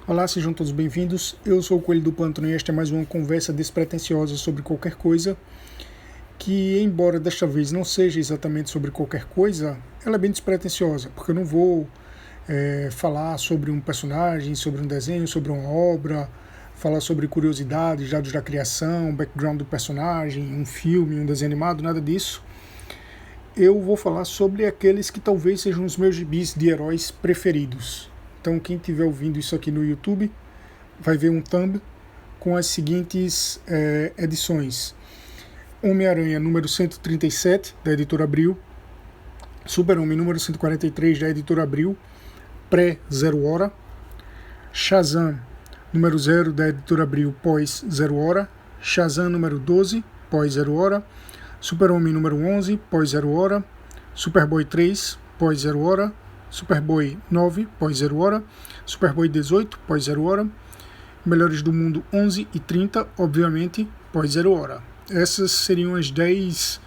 Olá, sejam todos bem-vindos. Eu sou o Coelho do Pântano e esta é mais uma conversa despretensiosa sobre qualquer coisa, que embora desta vez não seja exatamente sobre qualquer coisa, ela é bem despretensiosa, porque eu não vou falar sobre um personagem, sobre um desenho, sobre uma obra, falar sobre curiosidades, dados da criação, background do personagem, um filme, um desenho animado, nada disso. Eu vou falar sobre aqueles que talvez sejam os meus gibis de heróis preferidos. Então quem estiver ouvindo isso aqui no YouTube vai ver um thumb com as seguintes edições: Homem-Aranha número 137 da editora Abril, Super-Homem número 143 da editora Abril, pré-Zero Hora, Shazam número 0 da editora Abril, pós-Zero Hora, Shazam número 12, pós-Zero Hora, Super-Homem número 11, pós-Zero Hora, Superboy 3, pós-Zero Hora, Superboy 9, pós-Zero Hora, Superboy 18, pós-Zero Hora, Melhores do Mundo 11 e 30, obviamente, pós-Zero Hora. Essas seriam os 10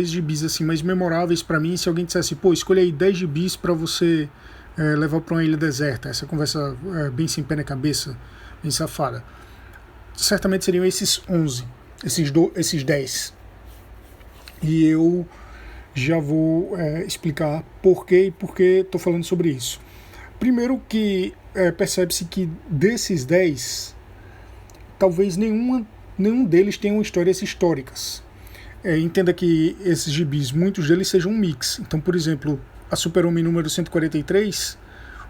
gibis assim, mais memoráveis para mim. Se alguém dissesse, pô, escolha aí 10 gibis para você levar para uma ilha deserta, essa conversa bem sem pé na cabeça, bem safada, certamente seriam esses 11, esses 10. E eu já vou explicar por quê e por que estou falando sobre isso. Primeiro que percebe-se que desses 10, talvez nenhum deles tenham histórias históricas. Entenda que esses gibis, muitos deles sejam um mix. Então, por exemplo, a Super-Homem número 143,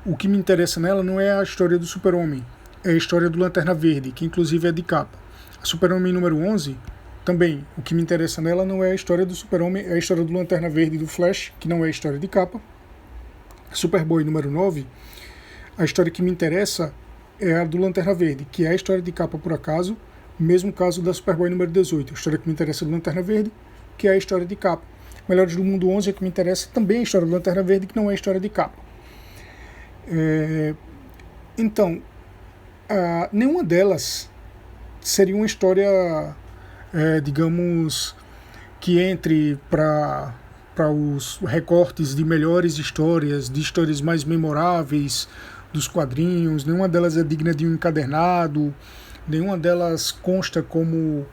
o que me interessa nela não é a história do Super-Homem, é a história do Lanterna Verde, que inclusive é de capa. A Super-Homem número 11, também, o que me interessa nela não é a história do Super-Homem, é a história do Lanterna Verde e do Flash, que não é a história de capa. Superboy número 9, a história que me interessa é a do Lanterna Verde, que é a história de capa por acaso, mesmo caso da Superboy número 18. A história que me interessa é do Lanterna Verde, que é a história de capa. Melhores do Mundo 11, a que me interessa também é a história do Lanterna Verde, que não é a história de capa. Então, nenhuma delas seria uma história, digamos, que entre para os recortes de melhores histórias, de histórias mais memoráveis dos quadrinhos. Nenhuma delas é digna de um encadernado, nenhuma delas consta como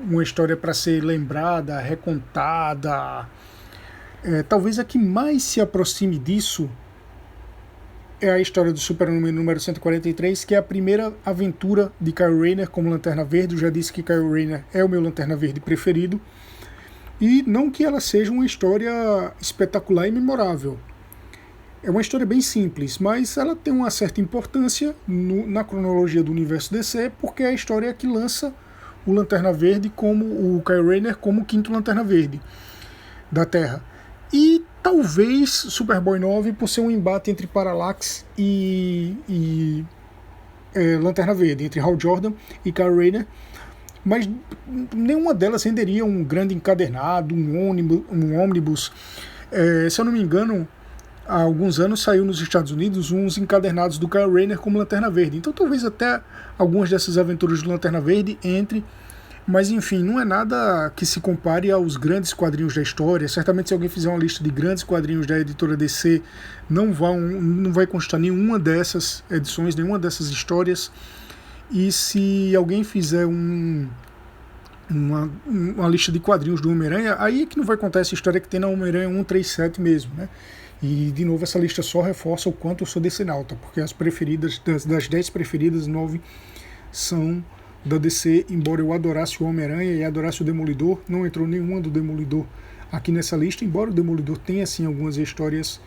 uma história para ser lembrada, recontada. Talvez a que mais se aproxime disso é a história do Super-Homem número 143, que é a primeira aventura de Kyle Rayner como Lanterna Verde. Eu já disse que Kyle Rayner é o meu Lanterna Verde preferido. E não que ela seja uma história espetacular e memorável. É uma história bem simples, mas ela tem uma certa importância na cronologia do universo DC, porque é a história que lança o Lanterna Verde, como o Kyle Rayner, como o quinto Lanterna Verde da Terra. E talvez Superboy 9 por ser um embate entre Parallax e Lanterna Verde, entre Hal Jordan e Kyle Rayner, mas nenhuma delas renderia um grande encadernado, um ônibus. Se eu não me engano, há alguns anos saiu nos Estados Unidos uns encadernados do Kyle Rayner como Lanterna Verde. Então talvez até algumas dessas aventuras do Lanterna Verde entre. Mas enfim, não é nada que se compare aos grandes quadrinhos da história. Certamente se alguém fizer uma lista de grandes quadrinhos da editora DC, não vai constar nenhuma dessas edições, nenhuma dessas histórias. E se alguém fizer uma lista de quadrinhos do Homem-Aranha, aí é que não vai contar essa história que tem na Homem-Aranha 137 mesmo, né? E de novo essa lista só reforça o quanto eu sou decenalta, porque as preferidas, das 10 preferidas, 9 são da DC, embora eu adorasse o Homem-Aranha e adorasse o Demolidor. Não entrou nenhuma do Demolidor aqui nessa lista, embora o Demolidor tenha sim algumas histórias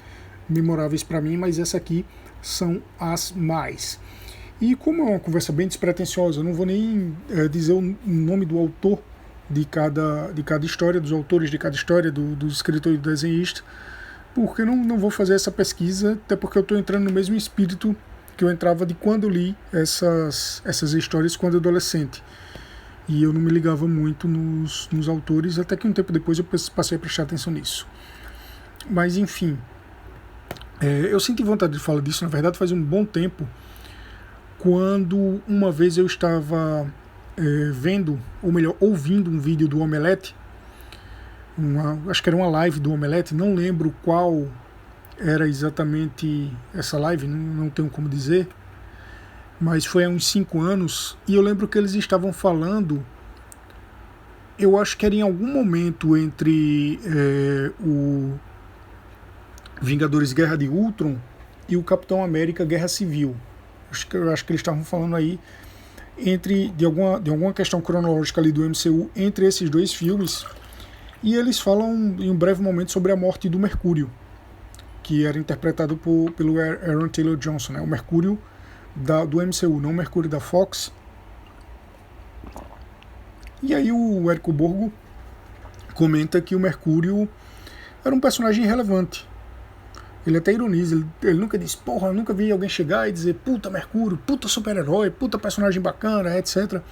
memoráveis para mim, mas essa aqui são as mais. E como é uma conversa bem despretensiosa, eu não vou nem dizer o nome do autor de cada história, dos autores de cada história, do escritor e do desenhista, porque não vou fazer essa pesquisa, até porque eu estou entrando no mesmo espírito que eu entrava de quando eu li essas histórias quando adolescente. E eu não me ligava muito nos autores, até que um tempo depois eu passei a prestar atenção nisso. Mas enfim, eu senti vontade de falar disso, na verdade, faz um bom tempo, quando uma vez eu estava vendo, ou melhor, ouvindo um vídeo do Omelete, acho que era uma live do Omelete, não lembro qual era exatamente essa live, não tenho como dizer, mas foi há uns 5 anos, e eu lembro que eles estavam falando, eu acho que era em algum momento entre o Vingadores Guerra de Ultron e o Capitão América Guerra Civil. Eu acho que eles estavam falando aí de alguma questão cronológica ali do MCU entre esses dois filmes, e eles falam em um breve momento sobre a morte do Mercúrio, que era interpretado pelo Aaron Taylor Johnson, né? O Mercúrio do MCU, não o Mercúrio da Fox. E aí o Érico Borgo comenta que o Mercúrio era um personagem irrelevante. Ele até ironiza, ele nunca diz, porra, eu nunca vi alguém chegar e dizer, puta Mercúrio, puta super-herói, puta personagem bacana, etc.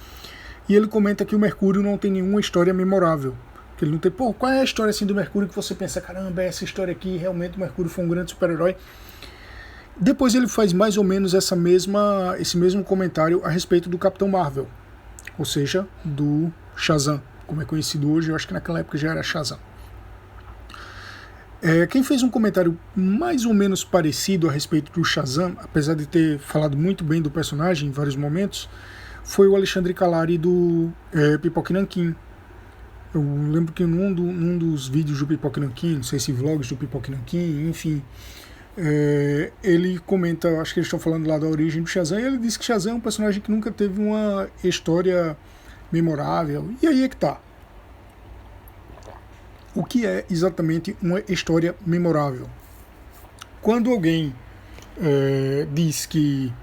E ele comenta que o Mercúrio não tem nenhuma história memorável. Que ele não tem, pô, qual é a história assim do Mercúrio que você pensa, caramba, essa história aqui, realmente o Mercúrio foi um grande super-herói. Depois ele faz mais ou menos esse mesmo comentário a respeito do Capitão Marvel, ou seja, do Shazam, como é conhecido hoje, eu acho que naquela época já era Shazam. Quem fez um comentário mais ou menos parecido a respeito do Shazam, apesar de ter falado muito bem do personagem em vários momentos, foi o Alexandre Calari do Pipoca Nanquim. Eu lembro que num dos vídeos do Pipoca Nanquim, não sei se vlogs do Pipoca Nanquim, enfim, ele comenta, acho que eles estão falando lá da origem do Shazam, e ele diz que Shazam é um personagem que nunca teve uma história memorável. E aí é que tá. O que é exatamente uma história memorável? Quando alguém diz que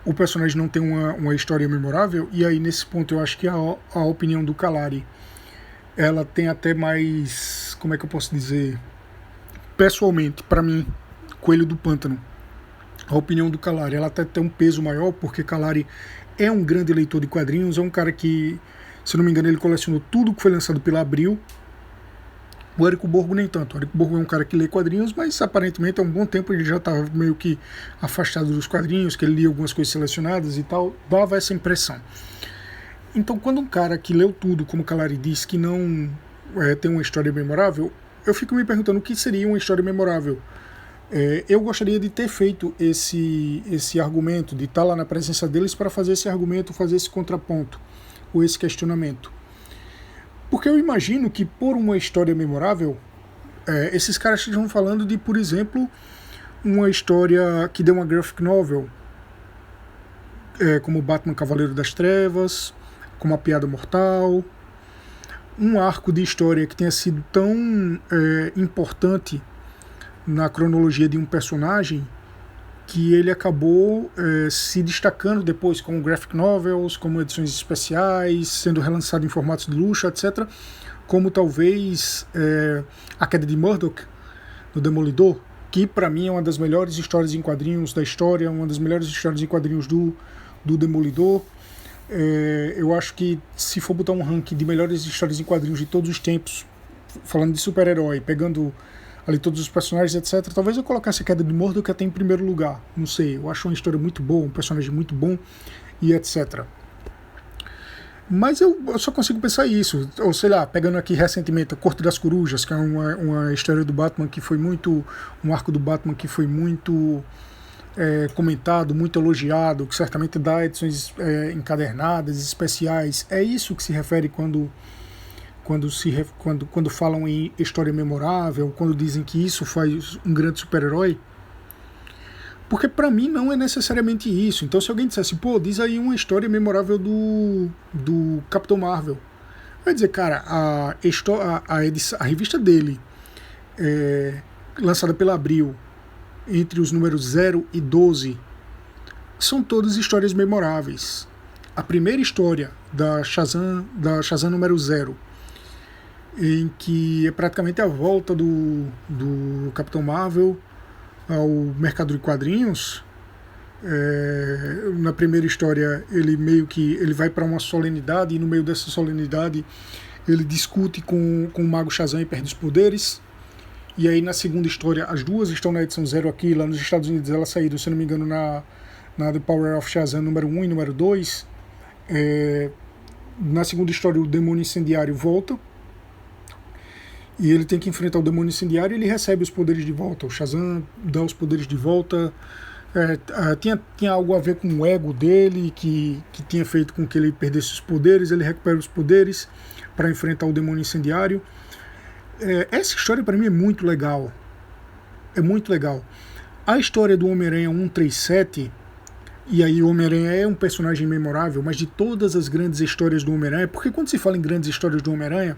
o personagem não tem uma história memorável, e aí nesse ponto eu acho que a opinião do Calari, ela tem até mais, como é que eu posso dizer, pessoalmente, para mim, Coelho do Pântano, a opinião do Calari, ela até tem um peso maior, porque Calari é um grande leitor de quadrinhos, é um cara que, se não me engano, ele colecionou tudo que foi lançado pela Abril. O Érico Borgo nem tanto. O Érico Borgo é um cara que lê quadrinhos, mas aparentemente há um bom tempo ele já estava meio que afastado dos quadrinhos, que ele lia algumas coisas selecionadas e tal, dava essa impressão. Então, quando um cara que leu tudo, como o Calari diz, que não tem uma história memorável, eu fico me perguntando o que seria uma história memorável. Eu gostaria de ter feito esse argumento, de estar lá na presença deles para fazer esse argumento, fazer esse contraponto, ou esse questionamento. Porque eu imagino que por uma história memorável, esses caras estejam falando de, por exemplo, uma história que deu uma graphic novel, como Batman Cavaleiro das Trevas, como A Piada Mortal, um arco de história que tenha sido tão importante na cronologia de um personagem que ele acabou se destacando depois como graphic novels, como edições especiais, sendo relançado em formatos de luxo, etc. Como talvez A Queda de Murdoch, no Demolidor, que para mim é uma das melhores histórias em quadrinhos da história, uma das melhores histórias em quadrinhos do Demolidor. Eu acho que se for botar um ranking de melhores histórias em quadrinhos de todos os tempos, falando de super-herói, pegando ali todos os personagens, etc., talvez eu colocasse A Queda de Murdoch até em primeiro lugar, não sei, eu acho uma história muito boa, um personagem muito bom e etc. Mas eu só consigo pensar isso, ou sei lá, pegando aqui recentemente A Corte das Corujas, que é uma história do Batman que foi muito, um arco do Batman que foi muito comentado, muito elogiado, que certamente dá edições encadernadas, especiais. É isso que se refere quando falam em história memorável, quando dizem que isso faz um grande super-herói. Porque pra mim não é necessariamente isso. Então se alguém dissesse, pô, diz aí uma história memorável do Capitão Marvel, vai dizer, cara, a revista dele, lançada pela Abril, entre os números 0 e 12, são todas histórias memoráveis. A primeira história da Shazam número 0, em que é praticamente a volta do Capitão Marvel ao mercado de quadrinhos. Na primeira história ele vai para uma solenidade, e no meio dessa solenidade ele discute com o Mago Shazam e perde os poderes. E aí na segunda história, as duas estão na edição 0 aqui, lá nos Estados Unidos elas saíram, se não me engano, na The Power of Shazam número 1 e número 2. Na segunda história o Demônio Incendiário volta. e ele tem que enfrentar o demônio incendiário e ele recebe os poderes de volta. O Shazam dá os poderes de volta. Tinha algo a ver com o ego dele, que tinha feito com que ele perdesse os poderes. Ele recupera os poderes para enfrentar o demônio incendiário. Essa história para mim é muito legal. É muito legal. A história do Homem-Aranha 137, e aí o Homem-Aranha é um personagem memorável, mas de todas as grandes histórias do Homem-Aranha, porque quando se fala em grandes histórias do Homem-Aranha,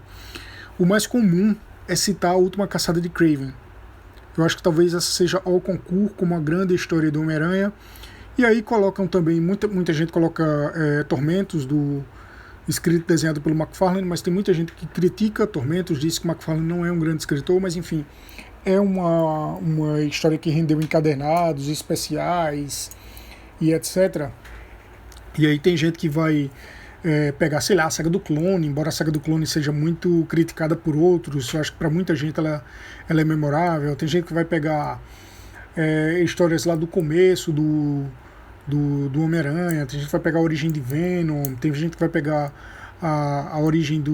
o mais comum é citar a Última Caçada de Kraven. Eu acho que talvez essa seja ao concurso como a grande história do Homem-Aranha. E aí colocam também, muita gente coloca Tormentos, escrito e desenhado pelo McFarlane, mas tem muita gente que critica Tormentos, diz que o McFarlane não é um grande escritor, mas enfim, é uma história que rendeu encadernados, especiais e etc. E aí tem gente que vai pegar, sei lá, a saga do Clone, embora a saga do Clone seja muito criticada por outros, eu acho que para muita gente ela é memorável. Tem gente que vai pegar histórias lá do começo do Homem-Aranha, tem gente que vai pegar a origem de Venom, tem gente que vai pegar a origem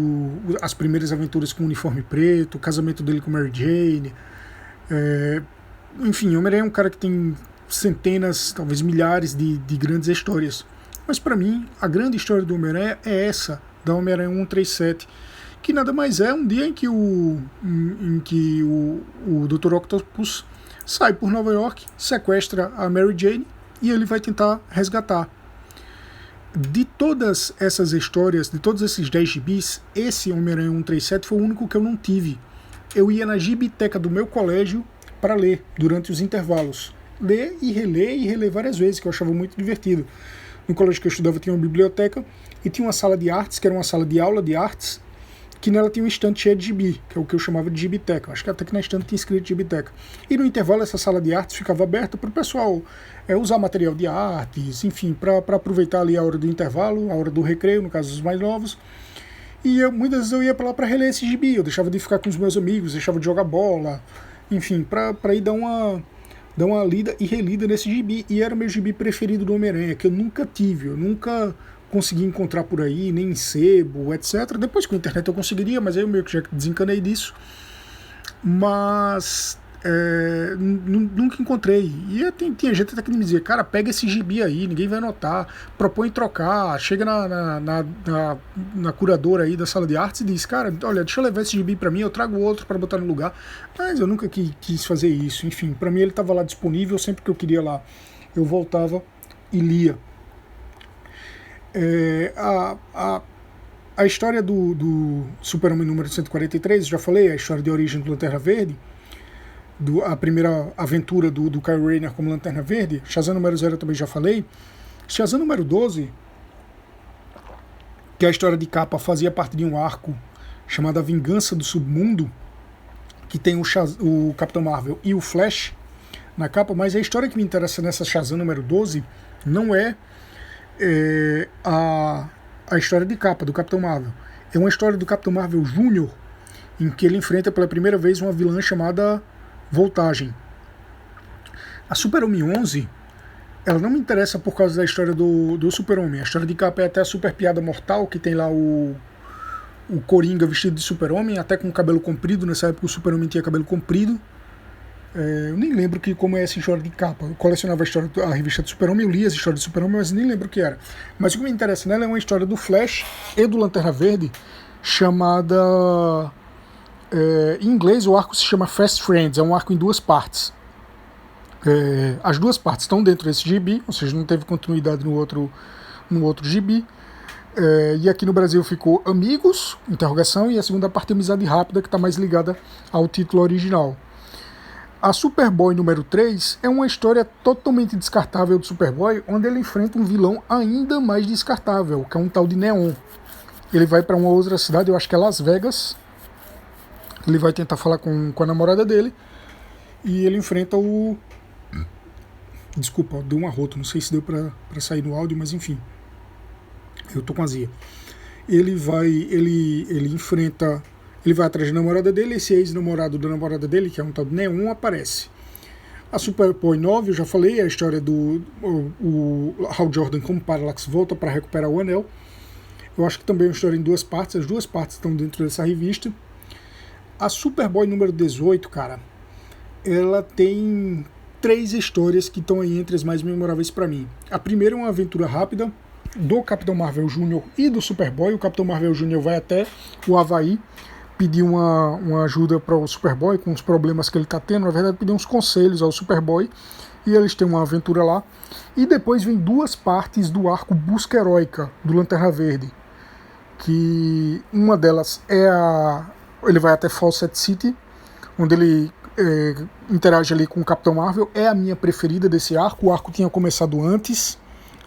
as primeiras aventuras com o uniforme preto, o casamento dele com Mary Jane. Enfim, o Homem-Aranha é um cara que tem centenas, talvez milhares de grandes histórias. Mas para mim, a grande história do Homem-Aranha é essa, da Homem-Aranha 137, que nada mais é um dia em que o Dr. Octopus sai por Nova York, sequestra a Mary Jane e ele vai tentar resgatar. De todas essas histórias, de todos esses 10 gibis, esse Homem-Aranha 137 foi o único que eu não tive. Eu ia na gibiteca do meu colégio para ler durante os intervalos. Ler e reler várias vezes, que eu achava muito divertido. No colégio que eu estudava tinha uma biblioteca e tinha uma sala de artes, que era uma sala de aula de artes, que nela tinha um estante cheio de gibi, que é o que eu chamava de gibiteca. Acho que até que na estante tinha escrito gibiteca. E no intervalo essa sala de artes ficava aberta para o pessoal usar material de artes, enfim, para aproveitar ali a hora do intervalo, a hora do recreio, no caso dos mais novos. E muitas vezes eu ia para lá para reler esse gibi, eu deixava de ficar com os meus amigos, deixava de jogar bola, enfim, para ir dar uma lida e relida nesse gibi. E era o meu gibi preferido do Homem-Aranha, que eu nunca tive, eu nunca consegui encontrar por aí, nem em sebo, etc. Depois com a internet eu conseguiria, mas aí eu meio que já desencanei disso. Mas nunca encontrei. E tinha gente até que me dizia, cara, pega esse gibi aí, ninguém vai notar, propõe trocar, chega na curadora aí da sala de artes e diz, cara, olha, deixa eu levar esse gibi pra mim, eu trago outro para botar no lugar. Mas eu nunca quis fazer isso. Enfim, pra mim ele estava lá disponível, sempre que eu queria lá, eu voltava e lia. A história do Super-Homem número 143, já falei, a história de origem do Lanterna Verde, a primeira aventura do Kyle Rayner como Lanterna Verde. Shazam número 0 eu também já falei. Shazam número 12, que a história de capa fazia parte de um arco chamado A Vingança do Submundo, que tem o Capitão Marvel e o Flash na capa, mas a história que me interessa nessa Shazam número 12 não é a história de capa do Capitão Marvel. É uma história do Capitão Marvel Júnior, em que ele enfrenta pela primeira vez uma vilã chamada Voltagem. A Super-Homem 11, ela não me interessa por causa da história do Super-Homem. A história de capa é até a Super Piada Mortal, que tem lá o Coringa vestido de Super-Homem, até com cabelo comprido. Nessa época o Super-Homem tinha cabelo comprido. Eu nem lembro como é essa história de capa. Eu colecionava a revista do Super-Homem, eu li as histórias do Super-Homem, mas nem lembro o que era. Mas o que me interessa nela é uma história do Flash e do Lanterna Verde, chamada... em inglês o arco se chama Fast Friends, é um arco em 2 partes. As 2 partes estão dentro desse gibi, ou seja, não teve continuidade no outro gibi. E aqui no Brasil ficou Amigos, interrogação, e a segunda parte é Amizade Rápida, que está mais ligada ao título original. A Superboy número 3 é uma história totalmente descartável do Superboy, onde ele enfrenta um vilão ainda mais descartável, que é um tal de Neon. Ele vai para uma outra cidade, eu acho que é Las Vegas. Ele vai tentar falar com a namorada dele e ele enfrenta o... Desculpa, deu um arroto, não sei se deu para sair no áudio, mas enfim. Eu tô com azia. Ele enfrenta... Ele vai atrás da namorada dele, esse ex-namorado da namorada dele, que é um tal de Neon, aparece. A Superboy 9, eu já falei, é a história do Hal Jordan como Parallax volta para recuperar o anel. Eu acho que também é uma história em 2 partes, as 2 partes estão dentro dessa revista. A Superboy número 18, cara, ela tem 3 histórias que estão aí entre as mais memoráveis para mim. A primeira é uma aventura rápida do Capitão Marvel Jr. e do Superboy. O Capitão Marvel Jr. vai até o Havaí pedir uma ajuda para o Superboy com os problemas que ele está tendo. Na verdade, pedir uns conselhos ao Superboy. E eles têm uma aventura lá. E depois vem 2 partes do arco Busca Heróica do Lanterna Verde. Que uma delas é ele vai até Fawcett City, onde ele interage ali com o Capitão Marvel. É a minha preferida desse arco. O arco tinha começado antes.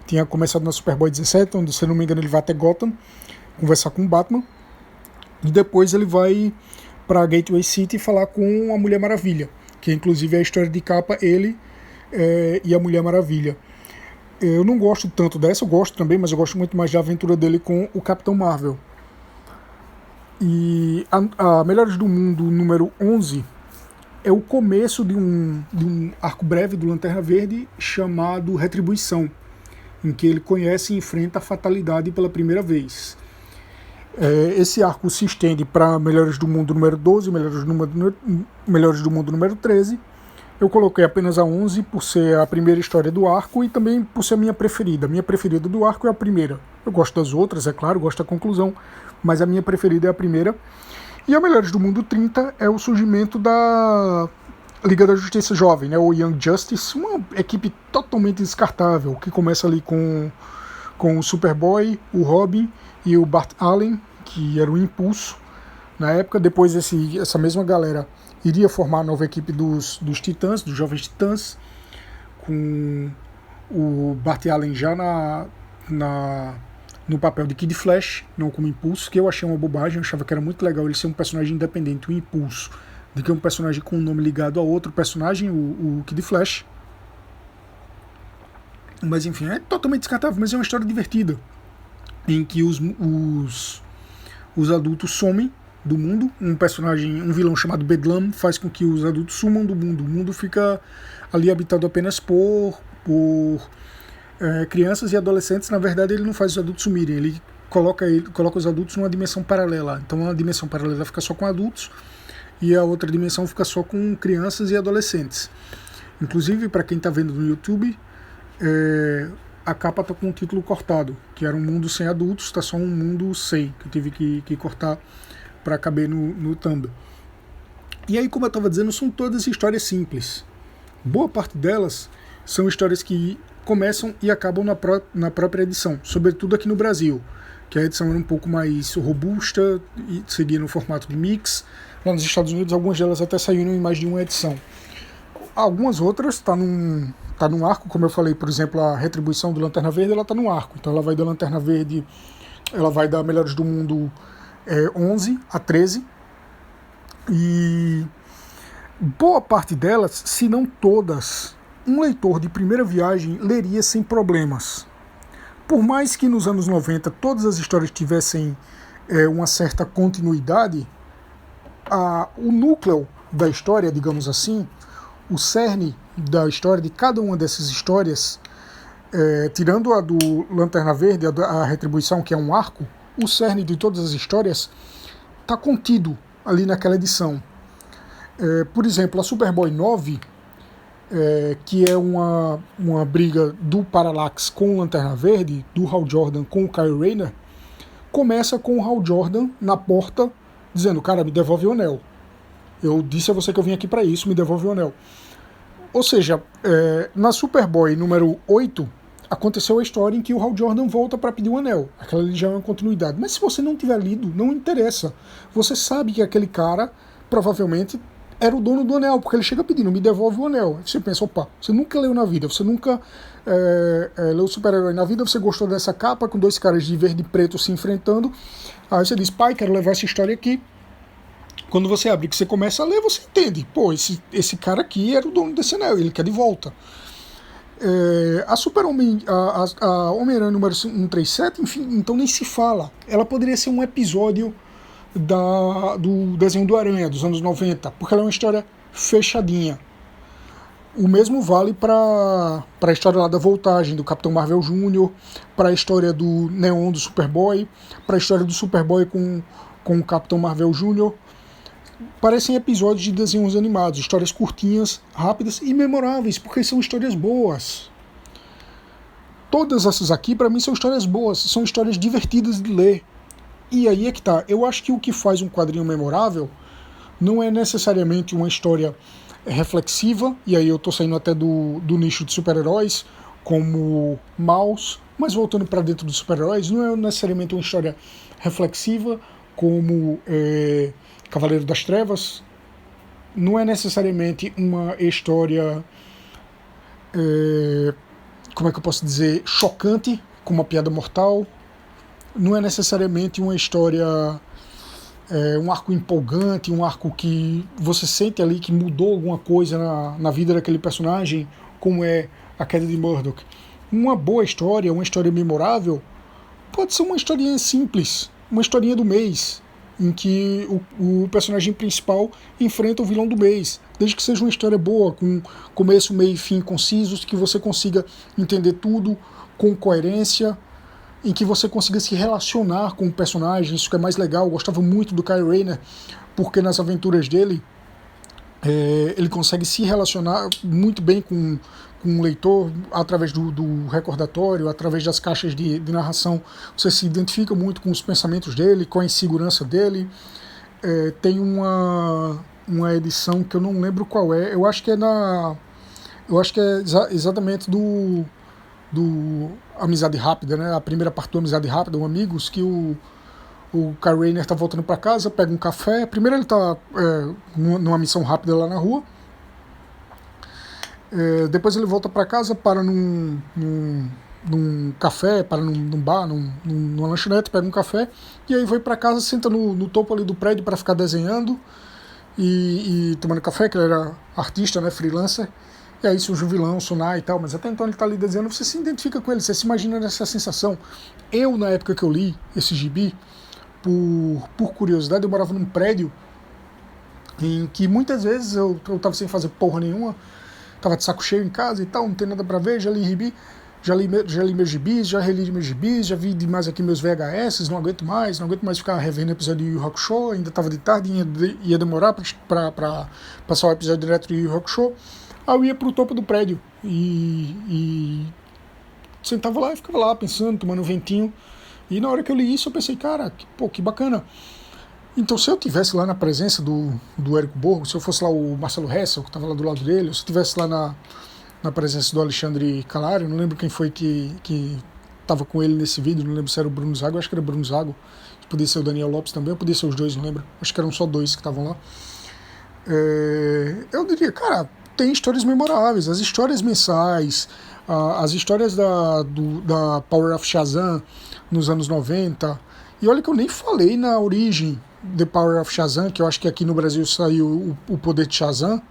Tinha começado na Superboy 17, onde, se não me engano, ele vai até Gotham conversar com o Batman. E depois ele vai para Gateway City falar com a Mulher Maravilha, que inclusive é a história de capa, ele e a Mulher Maravilha. Eu não gosto tanto dessa, eu gosto também, mas eu gosto muito mais da aventura dele com o Capitão Marvel. E a Melhores do Mundo número 11 é o começo de um arco breve do Lanterna Verde chamado Retribuição, em que ele conhece e enfrenta a fatalidade pela primeira vez. Esse arco se estende para Melhores do Mundo número 12, Melhores do Mundo número 13. Eu coloquei apenas a 11 por ser a primeira história do arco e também por ser a minha preferida. A minha preferida do arco é a primeira. Eu gosto das outras, é claro, gosto da conclusão, mas a minha preferida é a primeira. E a Melhores do Mundo 30 é o surgimento da Liga da Justiça Jovem, né, o Young Justice, uma equipe totalmente descartável, que começa ali com o Superboy, o Robin e o Bart Allen, que era o Impulso na época. Depois essa mesma galera iria formar a nova equipe dos Titãs, dos Jovens Titãs, com o Bart Allen já no papel de Kid Flash, não como Impulso, que eu achei uma bobagem. Eu achava que era muito legal ele ser um personagem independente, o Impulso, do que um personagem com um nome ligado a outro personagem, o Kid Flash. Mas enfim, é totalmente descartável, mas é uma história divertida, em que os adultos somem do mundo. Um vilão chamado Bedlam faz com que os adultos sumam do mundo. O mundo fica ali habitado apenas por crianças e adolescentes. Na verdade, ele não faz os adultos sumirem, ele coloca os adultos numa dimensão paralela. Então, uma dimensão paralela fica só com adultos e a outra dimensão fica só com crianças e adolescentes. Inclusive, para quem está vendo no YouTube, a capa está com um título cortado, que era um mundo sem adultos, está só um mundo sem, que eu tive que cortar para caber no thumb. E aí, como eu estava dizendo, são todas histórias simples. Boa parte delas são histórias que começam e acabam na própria edição, sobretudo aqui no Brasil, que a edição era um pouco mais robusta e seguia no formato de mix. Lá nos Estados Unidos, algumas delas até saíram em mais de uma edição. Algumas outras está num arco, como eu falei, por exemplo, a Retribuição do Lanterna Verde, ela está num arco. Então ela vai da Lanterna Verde, ela vai da Melhores do Mundo 11 a 13. E boa parte delas, se não todas, um leitor de primeira viagem leria sem problemas. Por mais que nos anos 90 todas as histórias tivessem uma certa continuidade, o núcleo da história, digamos assim, o cerne da história, de cada uma dessas histórias, tirando a do Lanterna Verde, a Retribuição, que é um arco, o cerne de todas as histórias está contido ali naquela edição. Por exemplo, a Superboy 9, que é uma briga do Parallax com o Lanterna Verde, do Hal Jordan com o Kyle Rayner, começa com o Hal Jordan na porta dizendo: cara, me devolve o anel. Eu disse a você que eu vim aqui para isso, me devolve o anel. Ou seja, na Superboy número 8, aconteceu a história em que o Hal Jordan volta para pedir o anel. Aquela ali já é uma continuidade. Mas se você não tiver lido, não interessa. Você sabe que aquele cara provavelmente era o dono do anel, porque ele chega pedindo: me devolve o anel. Você pensa: opa, você nunca leu na vida, você nunca leu Super-Herói na vida, você gostou dessa capa com 2 caras de verde e preto se enfrentando. Aí você diz: pai, quero levar essa história aqui. Quando você abre, que você começa a ler, você entende: pô, esse cara aqui era o dono desse anel, ele quer de volta. A Super-Homem, a Homem-Aranha número 137, enfim, então nem se fala. Ela poderia ser um episódio do desenho do Aranha dos anos 90, porque ela é uma história fechadinha. O mesmo vale para a história lá da voltagem do Capitão Marvel Jr., para a história do Neon do Superboy, para a história do Superboy com o Capitão Marvel Jr. parecem episódios de desenhos animados, histórias curtinhas, rápidas e memoráveis, porque são histórias boas. Todas essas aqui, para mim, são histórias boas, são histórias divertidas de ler. E aí é que tá, eu acho que o que faz um quadrinho memorável não é necessariamente uma história reflexiva, e aí eu tô saindo até do nicho de super-heróis, como Maus, mas voltando para dentro dos super-heróis, não é necessariamente uma história reflexiva, como Cavaleiro das Trevas, não é necessariamente uma história, como é que eu posso dizer, chocante, como uma piada mortal, não é necessariamente uma história, um arco empolgante, um arco que você sente ali que mudou alguma coisa na vida daquele personagem, como é a queda de Murdoch. Uma boa história, uma história memorável, pode ser uma historinha simples, uma historinha do mês, em que o personagem principal enfrenta o vilão do mês, desde que seja uma história boa, com começo, meio e fim concisos, que você consiga entender tudo com coerência, em que você consiga se relacionar com o personagem, isso que é mais legal. Eu gostava muito do Kyle Rayner, porque nas aventuras dele, ele consegue se relacionar muito bem com o leitor, através do recordatório, através das caixas de narração, você se identifica muito com os pensamentos dele, com a insegurança dele. Tem uma edição que eu não lembro qual é, eu acho que é exatamente do Amizade Rápida, né? A primeira parte do Amizade Rápida, um Amigos, que o Kyle Rayner tá voltando para casa, pega um café. Primeiro ele tá numa missão rápida lá na rua. Depois ele volta para casa, para num café, para num bar, numa lanchonete, pega um café, e aí vai para casa, senta no topo ali do prédio para ficar desenhando e tomando café, que ele era artista, né, freelancer. E aí surge o vilão, o Sonai e tal, mas até então ele tá ali desenhando, você se identifica com ele, você se imagina nessa sensação. Eu, na época que eu li esse gibi, por curiosidade, eu morava num prédio em que muitas vezes eu tava sem fazer porra nenhuma, tava de saco cheio em casa e tal, não tem nada pra ver, já li gibi, já li meus gibis, já reli meus gibis, já vi demais aqui meus VHS, não aguento mais ficar revendo episódio de Yu Yu Hakusho, ainda tava de tarde, ia demorar pra passar o episódio direto de Yu Yu Hakusho. Aí eu ia pro topo do prédio e sentava lá e ficava lá pensando, tomando um ventinho. E na hora que eu li isso eu pensei, cara, que bacana. Então se eu tivesse lá na presença do Érico Borgo, se eu fosse lá o Marcelo Hessel, que estava lá do lado dele, ou se eu tivesse lá na presença do Alexandre Calari, não lembro quem foi que estava com ele nesse vídeo, não lembro se era o Bruno Zago, acho que era o Bruno Zago, podia ser o Daniel Lopes também, podia ser os dois, não lembro, acho que eram só dois que estavam lá. Eu diria, cara, tem histórias memoráveis, as histórias mensais, as histórias da Power of Shazam nos anos 90, e olha que eu nem falei na origem The Power of Shazam, que eu acho que aqui no Brasil saiu o Poder de Shazam,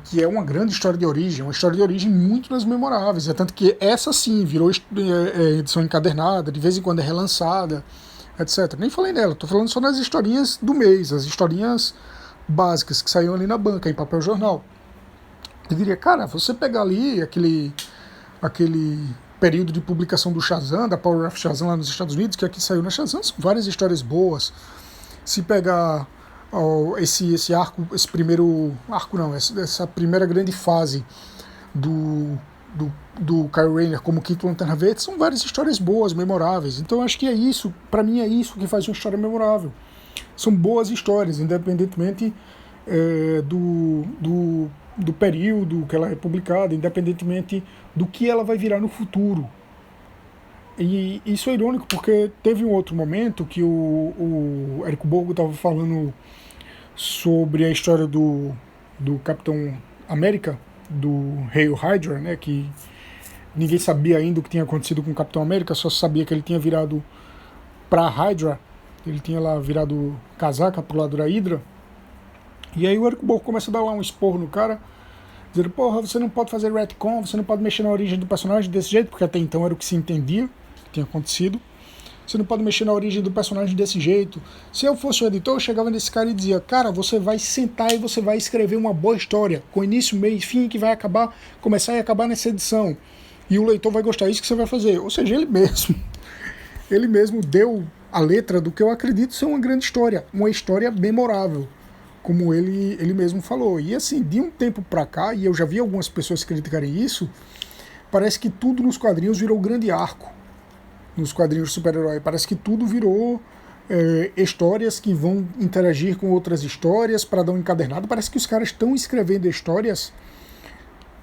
que é uma grande história de origem, uma história de origem muito das memoráveis, tanto que essa sim virou edição encadernada, de vez em quando é relançada, etc. Nem falei nela, tô falando só nas historinhas do mês, as historinhas básicas que saíam ali na banca, em papel jornal. Eu diria, cara, você pegar ali aquele período de publicação do Shazam, da Power of Shazam lá nos Estados Unidos, que aqui saiu na Shazam, são várias histórias boas. Se pegar esse arco, esse primeiro arco não, essa primeira grande fase do Kyle Rayner como Quinto Lanterna Verde, são várias histórias boas, memoráveis. Então eu acho que é isso, para mim é isso que faz uma história memorável. São boas histórias, independentemente do período que ela é publicada, independentemente do que ela vai virar no futuro. E isso é irônico, porque teve um outro momento que o Érico Borgo estava falando sobre a história do Capitão América, do Hail Hydra, né, que ninguém sabia ainda o que tinha acontecido com o Capitão América, só sabia que ele tinha virado pra Hydra, ele tinha lá virado casaca pro lado da Hydra. E aí o Érico Borgo começa a dar lá um esporro no cara, dizendo, porra, você não pode fazer retcon, você não pode mexer na origem do personagem desse jeito, porque até então era o que se entendia que tinha acontecido. Você não pode mexer na origem do personagem desse jeito. Se eu fosse o editor, eu chegava nesse cara e dizia, cara, você vai sentar e você vai escrever uma boa história, com início, meio e fim, que vai começar e acabar nessa edição. E o leitor vai gostar disso que você vai fazer. Ou seja, ele mesmo deu a letra do que eu acredito ser uma grande história, uma história memorável, como ele mesmo falou. E assim, de um tempo pra cá, e eu já vi algumas pessoas criticarem isso, parece que tudo nos quadrinhos virou grande arco. Nos quadrinhos de super-herói, parece que tudo virou histórias que vão interagir com outras histórias para dar um encadernado. Parece que os caras estão escrevendo histórias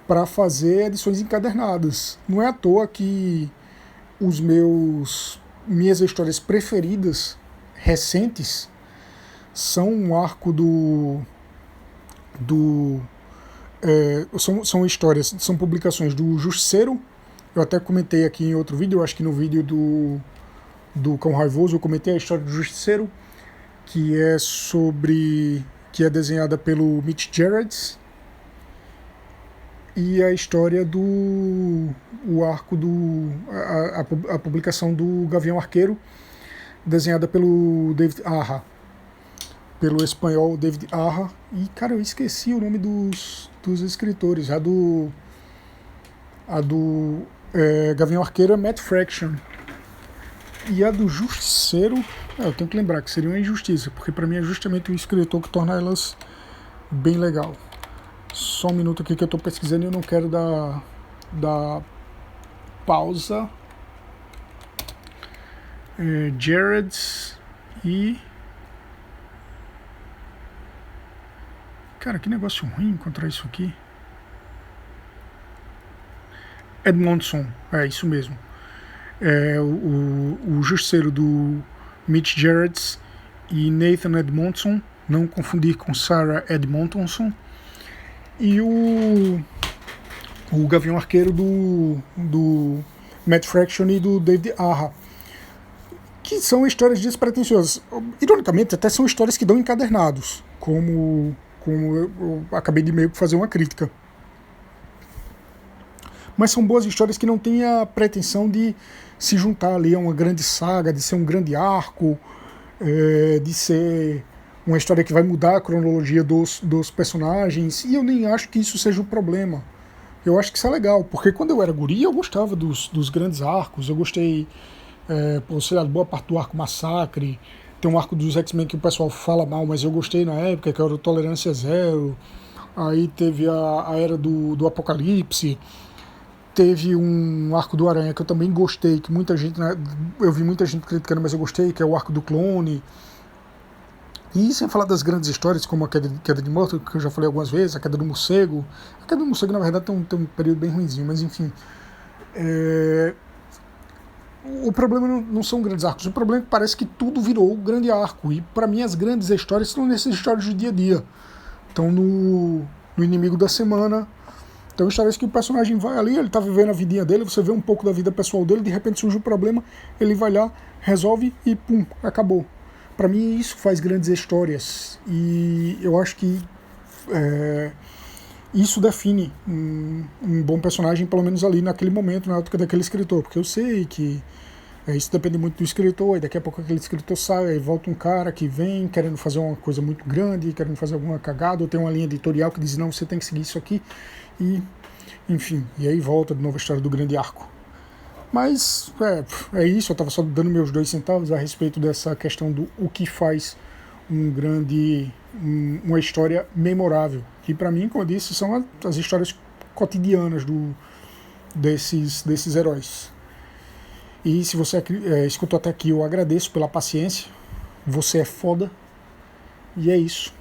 para fazer edições encadernadas. Não é à toa que minhas histórias preferidas recentes são um arco são histórias, são publicações do Justiceiro. Eu até comentei aqui em outro vídeo, eu acho que no vídeo do Cão Raivoso eu comentei a história do Justiceiro, que é desenhada pelo Mitch Gerads, e a história o arco a publicação do Gavião Arqueiro, desenhada pelo David Aja, pelo espanhol David Aja. E cara, eu esqueci o nome dos escritores. A do Gavião Arqueiro é Matt Fraction, e a do Justiceiro, eu tenho que lembrar que seria uma injustiça, porque para mim é justamente o escritor que torna elas bem legal. Só um minuto aqui que eu estou pesquisando e eu não quero dar pausa. Gerads e... Cara, que negócio ruim encontrar isso aqui. Edmondson, é isso mesmo. O Justiceiro do Mitch Gerads e Nathan Edmondson, não confundir com Sarah Edmondson. E o Gavião Arqueiro do Matt Fraction e do David Aja, que são histórias despretensiosas. Ironicamente, até são histórias que dão encadernados, como eu acabei de meio que fazer uma crítica. Mas são boas histórias que não têm a pretensão de se juntar ali a uma grande saga, de ser um grande arco, de ser uma história que vai mudar a cronologia dos personagens, e eu nem acho que isso seja o problema. Eu acho que isso é legal, porque quando eu era guri eu gostava dos grandes arcos, eu gostei, sei lá, boa parte do arco Massacre. Tem um arco dos X-Men que o pessoal fala mal, mas eu gostei na época, que era o Tolerância Zero. Aí teve a era do Apocalipse. Teve um arco do Aranha que eu também gostei, que muita gente, né, eu vi muita gente criticando, mas eu gostei, que é o arco do Clone. E sem falar das grandes histórias, como a Queda de Morto, que eu já falei algumas vezes, a Queda do Morcego. A Queda do Morcego, na verdade, tem um período bem ruinzinho, mas enfim. O problema não são grandes arcos, o problema é que parece que tudo virou um grande arco. E para mim as grandes histórias estão nessas histórias do dia a dia. Estão no Inimigo da Semana. Então histórias que o personagem vai ali, ele tá vivendo a vidinha dele, você vê um pouco da vida pessoal dele, de repente surge um problema, ele vai lá, resolve e pum, acabou. Para mim isso faz grandes histórias, e eu acho que isso define um bom personagem, pelo menos ali naquele momento, na ótica daquele escritor, porque eu sei que isso depende muito do escritor, e daqui a pouco aquele escritor sai, aí volta um cara que vem querendo fazer uma coisa muito grande, querendo fazer alguma cagada, ou tem uma linha editorial que diz, não, você tem que seguir isso aqui, e enfim, e aí volta de novo a história do grande arco. Mas é isso, eu estava só dando meus 2 centavos a respeito dessa questão do o que faz uma história memorável. Que para mim, como eu disse, são as histórias cotidianas desses heróis. E se você escutou até aqui, eu agradeço pela paciência. Você é foda. E é isso.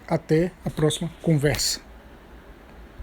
Até a próxima conversa.